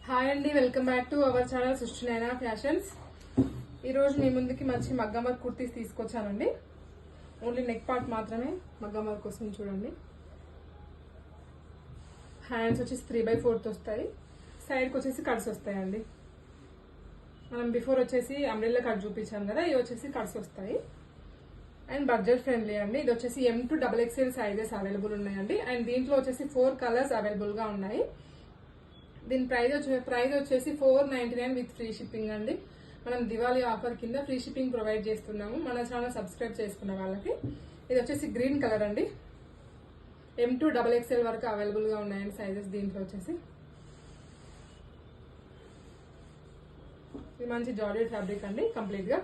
Hi అండి, welcome back to our channel సృష్టినైనా fashions. ఈరోజు మీ ముందుకి మంచి మగ్గం వర్క్ కుర్తీస్ తీసుకొచ్చానండి. ఓన్లీ నెక్ పార్ట్ మాత్రమే మగ్గం వర్క్ వస్తుంది. చూడండి, హ్యాండ్స్ వచ్చేసి 3/4 వస్తాయి. సైడ్కి వచ్చేసి కట్స్ వస్తాయండి. మనం బిఫోర్ వచ్చేసి అంబ్రెల్లా కట్ చూపించాం కదా, ఇవి వచ్చేసి కట్స్ వస్తాయి. అండ్ బడ్జెట్ ఫ్రెండ్లీ అండి. ఇది వచ్చేసి M to XXL sizes available ఉన్నాయండి. అండ్ దీంట్లో వచ్చేసి 4 కలర్స్ అవైలబుల్ గా ఉన్నాయి. దీని ప్రైస్ వచ్చేసి 499 విత్ ఫ్రీ షిప్పింగ్ అండి. మనం దివాళీ ఆఫర్ కింద ఫ్రీ షిప్పింగ్ ప్రొవైడ్ చేస్తున్నాము మన ఛానల్ సబ్స్క్రైబ్ చేసుకున్న వాళ్ళకి. ఇది వచ్చేసి గ్రీన్ కలర్ అండి. M to XXL వరకు అవైలబుల్ గా ఉన్నాయండి సైజెస్. దీంట్లో వచ్చేసి ఇది మంచి జార్జెట్ ఫ్యాబ్రిక్ అండి. కంప్లీట్ గా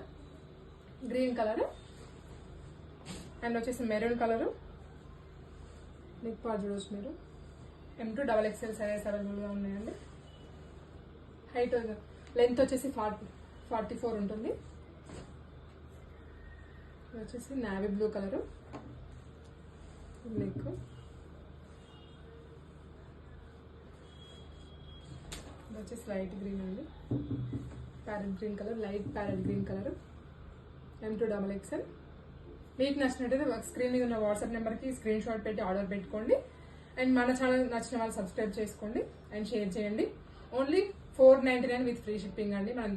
గ్రీన్ కలర్ అండ్ వచ్చేసి మెరూన్ కలర్. నెక్ పార్ట్ చూడొచ్చు మీరు. M to XXL sizes available గా ఉన్నాయండి. హైట్ లెంత్ వచ్చేసి 44 ఉంటుంది. ఇది వచ్చేసి నావీ బ్లూ కలర్ నెక్. ఇది వచ్చేసి లైట్ గ్రీన్ అండి. Parrot green colour, light parrot green colour. M to XXL. మీకు నచ్చినట్టయితే స్క్రీన్ మీద ఉన్న వాట్సాప్ నెంబర్కి స్క్రీన్ షాట్ పెట్టి ఆర్డర్ పెట్టుకోండి. అండ్ మన ఛానల్ నచ్చిన వాళ్ళు సబ్స్క్రైబ్ చేసుకోండి అండ్ షేర్ చేయండి. ఓన్లీ 499 విత్ ఫ్రీ షిప్పింగ్ అండి. మనం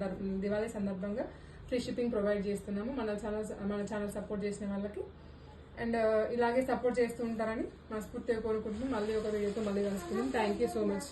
దివాళీ సందర్భంగా ఫ్రీ షిప్పింగ్ ప్రొవైడ్ చేస్తున్నాము మన ఛానల్ సపోర్ట్ చేసిన వాళ్ళకి. అండ్ ఇలాగే సపోర్ట్ చేస్తూ ఉంటారని మనస్ఫూర్తిగా కోరుకుంటున్నాం. మళ్ళీ ఒక వీడియోతో మళ్ళీ కలుసుకుందాం. Thank you so much.